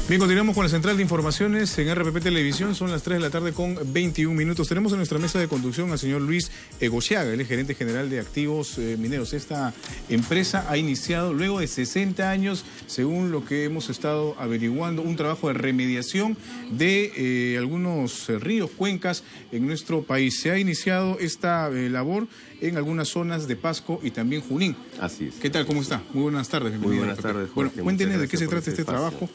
Bien, continuamos con la central de informaciones en RPP Televisión. Son las 3 de la tarde con 21 minutos. Tenemos en nuestra mesa de conducción al señor Luis Egochiaga, él es gerente general de activos mineros. Esta empresa ha iniciado luego de 60 años, según lo que hemos estado averiguando, un trabajo de remediación de algunos ríos, cuencas en nuestro país. Se ha iniciado esta labor en algunas zonas de Pasco y también Junín. Así es. ¿Qué tal? ¿Cómo está? Muy buenas tardes. Muy buenas tardes, Jorge. Bueno, cuéntenos de qué se trata este trabajo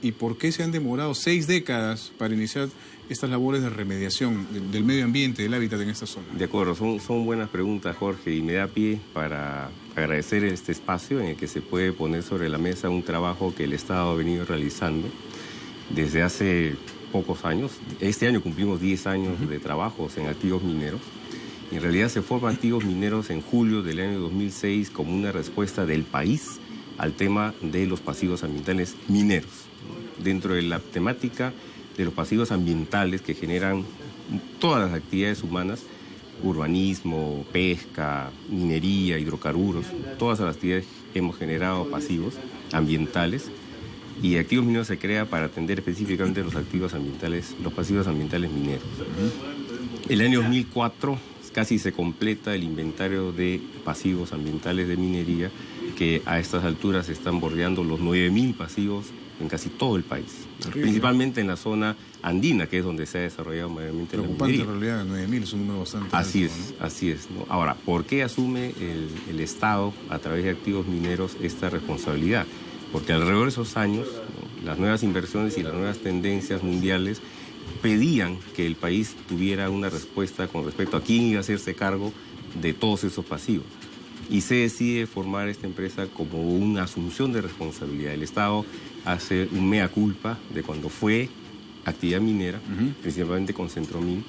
y por qué se han demorado 6 décadas para iniciar estas labores de remediación del medio ambiente, del hábitat en esta zona. De acuerdo, son buenas preguntas, Jorge, y me da pie para agradecer este espacio en el que se puede poner sobre la mesa un trabajo que el Estado ha venido realizando desde hace pocos años. Este año cumplimos 10 años de trabajos en activos mineros. En realidad se forman activos mineros en julio del año 2006 como una respuesta del país al tema de los pasivos ambientales mineros. Dentro de la temática de los pasivos ambientales que generan todas las actividades humanas, urbanismo, pesca, minería, hidrocarburos, todas las actividades hemos generado pasivos ambientales, y Activos Mineros se crea para atender específicamente los pasivos ambientales mineros. El año 2004 casi se completa el inventario de pasivos ambientales de minería, que a estas alturas están bordeando los 9.000 pasivos en casi todo el país. Terrible. Principalmente en la zona andina, que es donde se ha desarrollado mayormente la minería. En realidad, 9.000 es un número bastante alto, Así es, ¿no? Ahora, ¿por qué asume el Estado, a través de Activos Mineros, esta responsabilidad? Porque alrededor de esos años, ¿no?, las nuevas inversiones y las nuevas tendencias mundiales pedían que el país tuviera una respuesta con respecto a quién iba a hacerse cargo de todos esos pasivos. Y se decide formar esta empresa como una asunción de responsabilidad. El Estado hace un mea culpa de cuando fue actividad minera, principalmente con Centromin,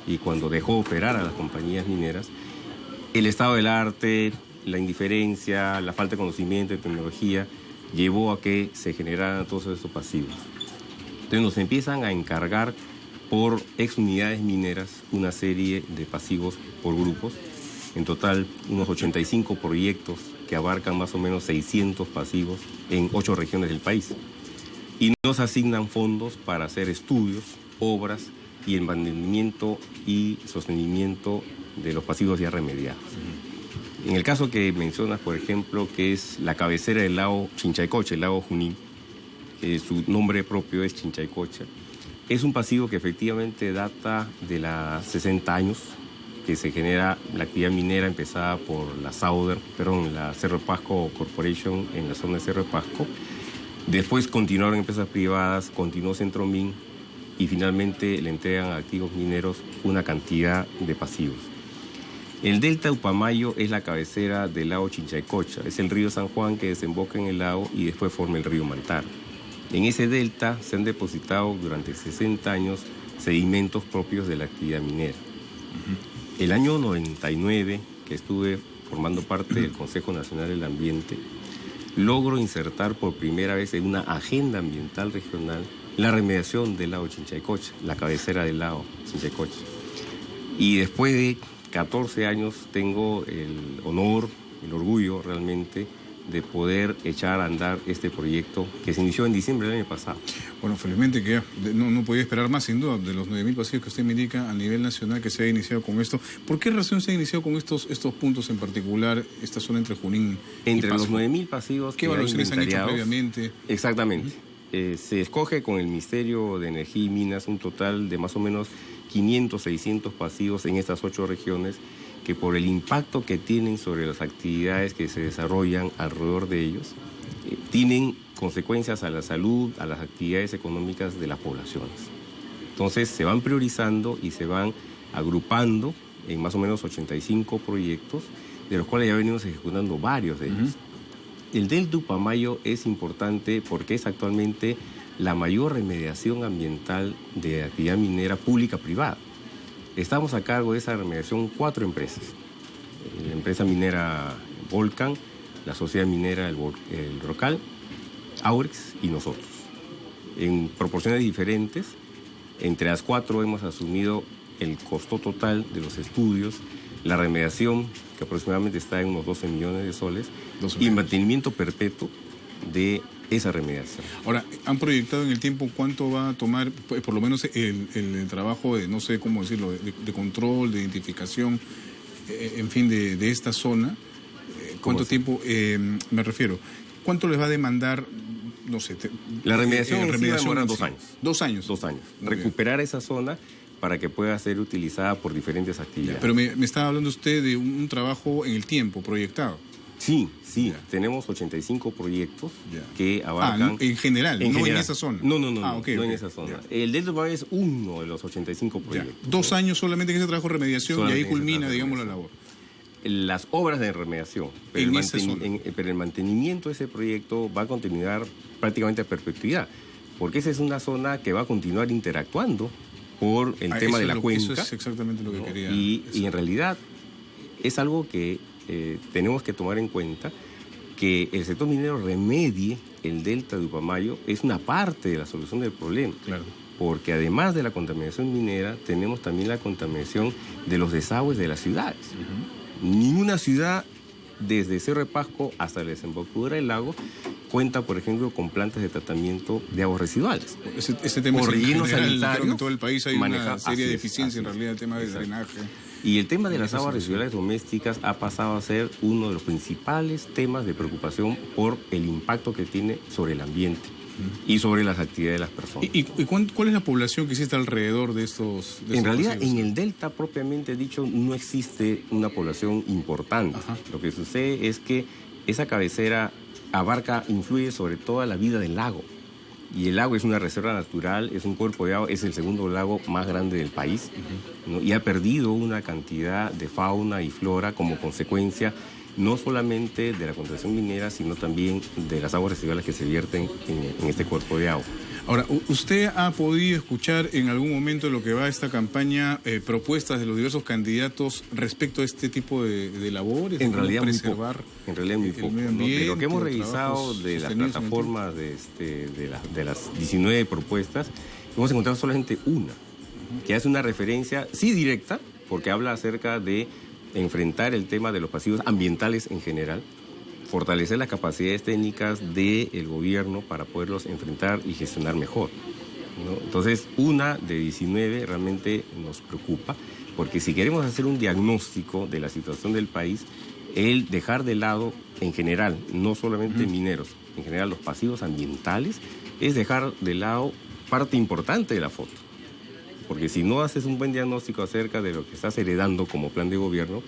y cuando dejó operar a las compañías mineras. El estado del arte, la indiferencia, la falta de conocimiento, de tecnología, llevó a que se generaran todos esos pasivos. Entonces nos empiezan a encargar por ex unidades mineras una serie de pasivos por grupos. En total, unos 85 proyectos que abarcan más o menos 600 pasivos en 8 regiones del país. Y nos asignan fondos para hacer estudios, obras y el mantenimiento y sostenimiento de los pasivos ya remediados. En el caso que mencionas, por ejemplo, que es la cabecera del lago Chinchaycocha, el lago Junín, su nombre propio es Chinchaycocha, es un pasivo que efectivamente data de los 60 años, que se genera la actividad minera empezada por la Cerro de Pasco Corporation en la zona de Cerro de Pasco. Después continuaron empresas privadas, continuó Centromin y finalmente le entregan a Activos Mineros una cantidad de pasivos. El delta Upamayo es la cabecera del lago Chinchaycocha, es el río San Juan que desemboca en el lago y después forma el río Mantar. En ese delta se han depositado durante 60 años sedimentos propios de la actividad minera. El año 99, que estuve formando parte del Consejo Nacional del Ambiente, logro insertar por primera vez en una agenda ambiental regional la remediación del lago Chinchaycocha, la cabecera del lago Chinchaycocha. Y después de 14 años tengo el honor, el orgullo realmente de poder echar a andar este proyecto que se inició en diciembre del año pasado. Bueno, felizmente que no podía esperar más, sin duda, de los 9.000 pasivos que usted me indica a nivel nacional que se ha iniciado con esto. ¿Por qué razón se ha iniciado con estos puntos en particular, esta zona entre Junín y Pasco? Los 9.000 pasivos ¿Qué evaluaciones han hecho previamente? Exactamente. Se escoge con el Ministerio de Energía y Minas un total de más o menos 500, 600 pasivos en estas 8 regiones, que por el impacto que tienen sobre las actividades que se desarrollan alrededor de ellos, tienen consecuencias a la salud, a las actividades económicas de las poblaciones. Entonces se van priorizando y se van agrupando en más o menos 85 proyectos, de los cuales ya venimos ejecutando varios de ellos. El delta Upamayo es importante porque es actualmente la mayor remediación ambiental de actividad minera pública-privada. Estamos a cargo de esa remediación 4 empresas. La empresa minera Volcan, la sociedad minera El Rocal, Aurex y nosotros. En proporciones diferentes, entre las 4 hemos asumido el costo total de los estudios, la remediación, que aproximadamente está en unos 12 millones de soles, y el mantenimiento perpetuo de esa remediación. Ahora, ¿han proyectado en el tiempo cuánto va a tomar, por lo menos, el trabajo de, no sé cómo decirlo, de control, de identificación, en fin, de esta zona? ¿Cuánto tiempo, me refiero, cuánto les va a demandar, no sé? La remediación va a demorar 2 años. 2 años. 2 años. Muy Recuperar bien. esa zona para que pueda ser utilizada por diferentes actividades. Pero me estaba hablando usted de un trabajo en el tiempo, proyectado. Sí, Ya. tenemos 85 proyectos Ya. que abarcan... En general, no en esa zona. No, Okay, no okay. en esa zona. Ya. El Delta Uruguay es uno de los 85 Ya. proyectos. 2 años solamente en ese trabajo de remediación Solamente y ahí en ese culmina, trabajo de digamos, la remediación. labor. Las obras de remediación, pero, En esa zona. pero el mantenimiento de ese proyecto va a continuar prácticamente a perpetuidad, porque esa es una zona que va a continuar interactuando por el tema de la cuenca. Eso es exactamente lo que quería. Y en realidad es algo que tenemos que tomar en cuenta, que el sector minero remedie el delta de Upamayo es una parte de la solución del problema. Claro. Porque además de la contaminación minera, tenemos también la contaminación de los desagües de las ciudades. Ninguna ciudad, desde Cerro de Pasco hasta la desembocadura del lago, cuenta, por ejemplo, con plantas de tratamiento de aguas residuales. Ese tema Por es en relleno general, sanitario, creo que en todo el país hay una maneja- serie de así es, deficiencias, en así es. realidad, el tema de Exacto. drenaje. Y el tema de las Esa aguas solución. residuales domésticas ha pasado a ser uno de los principales temas de preocupación por el impacto que tiene sobre el ambiente y sobre las actividades de las personas. ¿Y cuál es la población que existe alrededor de estos En realidad, residuos? en el delta propiamente dicho, no existe una población importante. Ajá. Lo que sucede es que esa cabecera influye sobre toda la vida del lago. Y el lago es una reserva natural, es un cuerpo de agua, es el segundo lago más grande del país, ¿no? Y ha perdido una cantidad de fauna y flora como consecuencia no solamente de la contaminación minera, sino también de las aguas residuales que se vierten en este cuerpo de agua. Ahora, ¿usted ha podido escuchar en algún momento lo que va a esta campaña, propuestas de los diversos candidatos respecto a este tipo de labores? En de realidad muy preservar poco. En realidad muy el poco, medio ¿no? De lo que hemos ambiente, revisado trabajos de las sostenibles en el tiempo. plataformas de las 19 propuestas, hemos encontrado solamente una, que hace una referencia, sí directa, porque habla acerca de enfrentar el tema de los pasivos ambientales en general, fortalecer las capacidades técnicas del gobierno para poderlos enfrentar y gestionar mejor, ¿no? Entonces, una de 19 realmente nos preocupa, porque si queremos hacer un diagnóstico de la situación del país, el dejar de lado, en general, no solamente mineros, en general los pasivos ambientales, es dejar de lado parte importante de la foto. Porque si no haces un buen diagnóstico acerca de lo que estás heredando como plan de gobierno,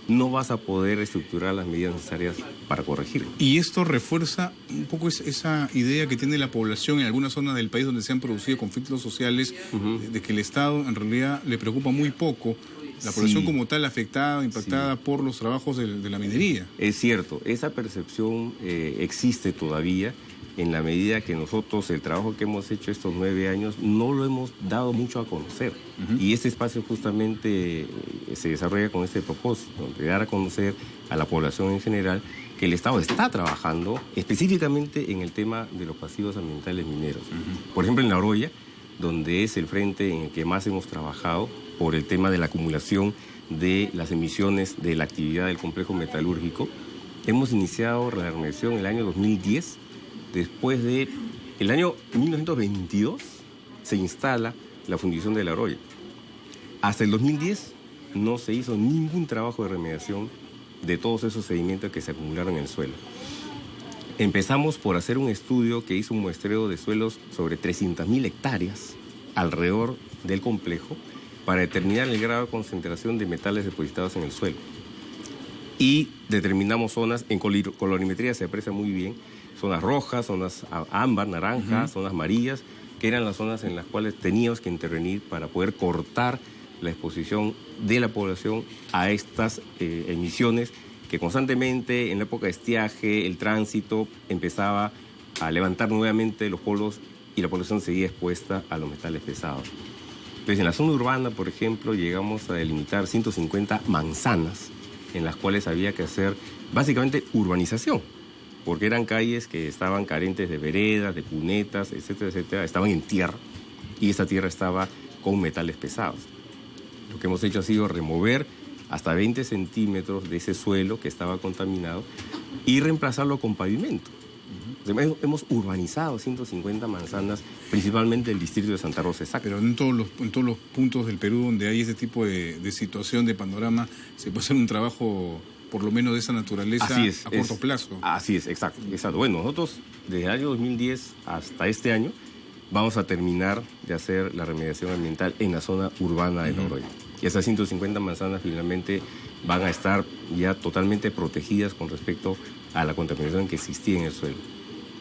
no vas a poder estructurar las medidas necesarias para corregirlo. Y esto refuerza un poco esa idea que tiene la población en algunas zonas del país donde se han producido conflictos sociales, de que el Estado en realidad le preocupa muy poco la población Sí. como tal afectada, impactada por los trabajos de la minería. Es cierto, esa percepción existe todavía en la medida que nosotros el trabajo que hemos hecho estos 9 años no lo hemos dado mucho a conocer. Y este espacio justamente se desarrolla con este propósito, de dar a conocer a la población en general que el Estado está trabajando específicamente en el tema de los pasivos ambientales mineros. Por ejemplo, en La Oroya, donde es el frente en el que más hemos trabajado por el tema de la acumulación de las emisiones de la actividad del complejo metalúrgico, hemos iniciado la remediación en el año 2010. Después de el año 1922 se instala la fundición de La Oroya. Hasta el 2010 no se hizo ningún trabajo de remediación de todos esos sedimentos que se acumularon en el suelo. Empezamos por hacer un estudio que hizo un muestreo de suelos sobre 300.000 hectáreas alrededor del complejo para determinar el grado de concentración de metales depositados en el suelo. Y determinamos zonas, en colorimetría se aprecia muy bien, zonas rojas, zonas ámbar, naranja, zonas amarillas, que eran las zonas en las cuales teníamos que intervenir para poder cortar la exposición de la población a estas emisiones que constantemente en la época de estiaje, el tránsito empezaba a levantar nuevamente los polos y la población seguía expuesta a los metales pesados. Entonces, en la zona urbana, por ejemplo, llegamos a delimitar 150 manzanas en las cuales había que hacer básicamente urbanización, porque eran calles que estaban carentes de veredas, de cunetas, etcétera, etcétera, estaban en tierra y esa tierra estaba con metales pesados. Lo que hemos hecho ha sido remover hasta 20 centímetros de ese suelo que estaba contaminado y reemplazarlo con pavimento. O Hemos urbanizado 150 manzanas, principalmente el distrito de Santa Rosa Exacta. Pero en todos los puntos del Perú donde hay ese tipo de situación, de panorama, se puede hacer un trabajo, por lo menos de esa naturaleza, a corto plazo. Así es, exacto. Bueno, nosotros desde el año 2010 hasta este año vamos a terminar de hacer la remediación ambiental en la zona urbana de Logroño. Y esas 150 manzanas finalmente van a estar ya totalmente protegidas con respecto a la contaminación que existía en el suelo.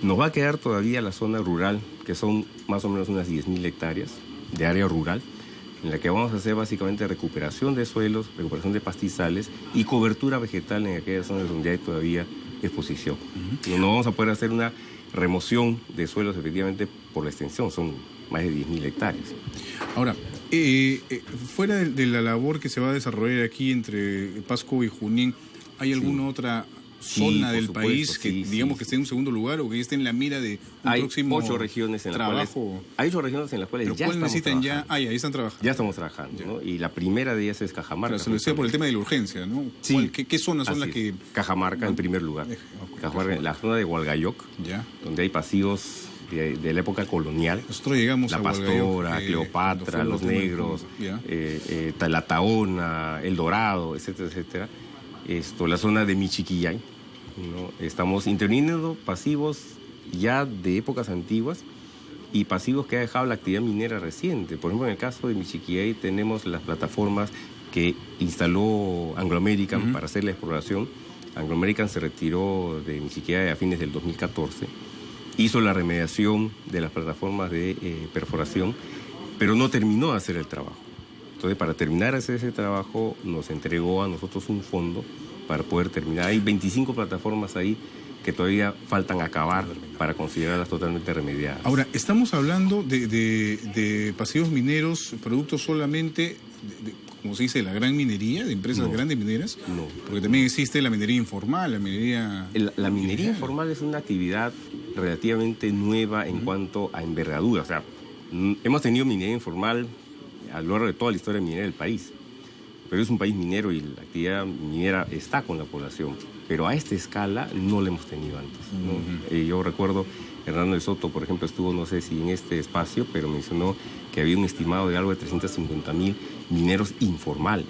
Nos va a quedar todavía la zona rural, que son más o menos unas 10.000 hectáreas de área rural, en la que vamos a hacer básicamente recuperación de suelos, recuperación de pastizales y cobertura vegetal en aquellas zonas donde hay todavía exposición. No vamos a poder hacer una remoción de suelos efectivamente por la extensión, son más de 10.000 hectáreas. Ahora, fuera de la labor que se va a desarrollar aquí entre Pasco y Junín, ¿hay alguna otra zona del país que digamos que esté en un segundo lugar o que esté en la mira de un próximo trabajo? Hay 8 regiones en las cuales ya estamos trabajando. Ahí están trabajando. Ya estamos trabajando, ¿no? Y la primera de ellas es Cajamarca. Pero se lo decía por el tema de la urgencia, ¿no? Sí. ¿Qué zonas son las que...? Cajamarca en primer lugar. Cajamarca, la zona de Hualgayoc, donde hay pasivos de la época colonial. Nosotros llegamos a Hualgayoc, La Pastora, Cleopatra, Los Negros, la Taona, El Dorado, etcétera, etcétera. La zona de Michiquillay, ¿no? Estamos interviniendo pasivos ya de épocas antiguas y pasivos que ha dejado la actividad minera reciente. Por ejemplo, en el caso de Michiquillay tenemos las plataformas que instaló Anglo American para hacer la exploración. Anglo American se retiró de Michiquillay a fines del 2014, hizo la remediación de las plataformas de perforación, pero no terminó de hacer el trabajo. Entonces, para terminar de hacer ese trabajo, nos entregó a nosotros un fondo para poder terminar. Hay 25 plataformas ahí que todavía faltan acabar para considerarlas totalmente remediadas. Ahora, estamos hablando de pasivos mineros, productos solamente, como se dice, de la gran minería, de empresas grandes mineras. No. Porque también existe la minería informal, la minería... La minería informal es una actividad relativamente nueva en cuanto a envergadura. O sea, hemos tenido minería informal a lo largo de toda la historia minera del país. Pero es un país minero y la actividad minera está con la población. Pero a esta escala no la hemos tenido antes, ¿no? Yo recuerdo, Hernando de Soto, por ejemplo, estuvo, no sé si en este espacio, pero mencionó que había un estimado de algo de 350.000 mineros informales.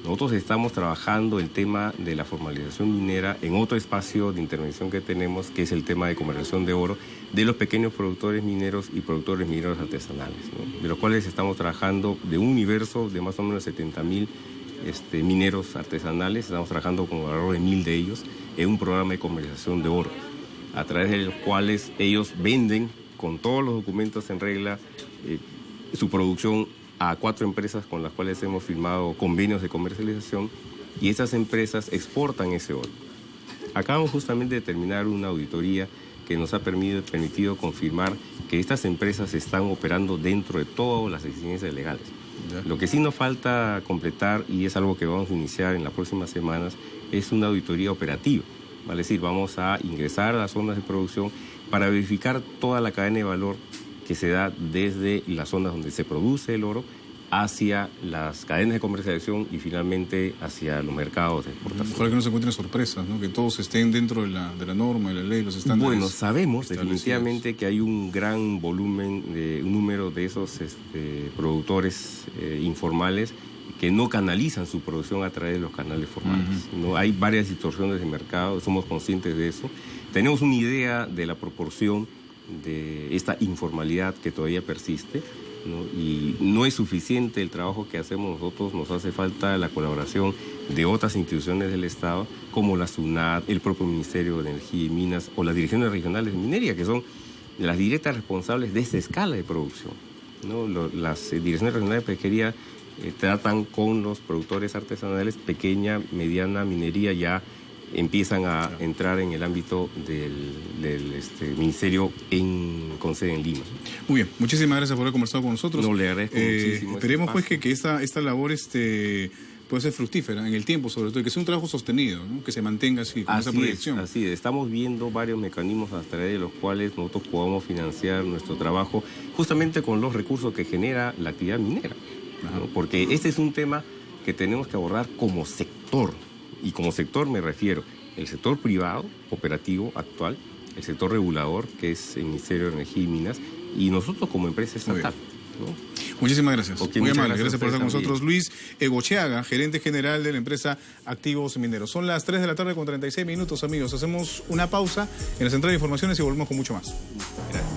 Nosotros estamos trabajando el tema de la formalización minera en otro espacio de intervención que tenemos, que es el tema de comercialización de oro de los pequeños productores mineros y productores mineros artesanales, ¿no? De los cuales estamos trabajando de un universo de más o menos 70.000 mineros artesanales. Estamos trabajando con alrededor de 1.000 de ellos en un programa de comercialización de oro, a través de los cuales ellos venden con todos los documentos en regla su producción a 4 empresas con las cuales hemos firmado convenios de comercialización, y esas empresas exportan ese oro. Acabamos justamente de terminar una auditoría que nos ha permitido confirmar que estas empresas están operando dentro de todas las exigencias legales. Lo que sí nos falta completar, y es algo que vamos a iniciar en las próximas semanas, es una auditoría operativa. ¿Vale? Es decir, vamos a ingresar a las zonas de producción para verificar toda la cadena de valor que se da desde las zonas donde se produce el oro hacia las cadenas de comercialización y finalmente hacia los mercados de exportación. Ojalá que no se encuentren sorpresas, ¿no? Que todos estén dentro de la norma, de la ley, los estándares. Bueno, sabemos definitivamente que hay un gran volumen, un número de esos productores informales que no canalizan su producción a través de los canales formales. ¿No? Hay varias distorsiones de mercado, somos conscientes de eso. Tenemos una idea de la proporción de esta informalidad que todavía persiste, ¿no? Y no es suficiente el trabajo que hacemos nosotros, nos hace falta la colaboración de otras instituciones del Estado, como la SUNAT, el propio Ministerio de Energía y Minas o las direcciones regionales de minería, que son las directas responsables de esta escala de producción, ¿no? Las direcciones regionales de pesquería tratan con los productores artesanales, pequeña, mediana minería ya empiezan a entrar en el ámbito del ministerio con sede en Lima. Muy bien, muchísimas gracias por haber conversado con nosotros. No, le agradezco muchísimo. Esperemos pues que esta labor puede ser fructífera en el tiempo, sobre todo, y que sea un trabajo sostenido, ¿no? Que se mantenga así, con esa proyección. Así es, estamos viendo varios mecanismos a través de los cuales nosotros podamos financiar nuestro trabajo justamente con los recursos que genera la actividad minera, ¿no? Porque este es un tema que tenemos que abordar como sector. Y como sector me refiero el sector privado, operativo, actual, el sector regulador, que es el Ministerio de Energía y Minas, y nosotros como empresa estatal, ¿no? Muchísimas gracias. Okay, muy amable. gracias Gracias por estar con también. nosotros. Luis Egocheaga, gerente general de la empresa Activos Mineros. Son las 3 de la tarde con 36 minutos, amigos. Hacemos una pausa en la central de informaciones y volvemos con mucho más. Gracias.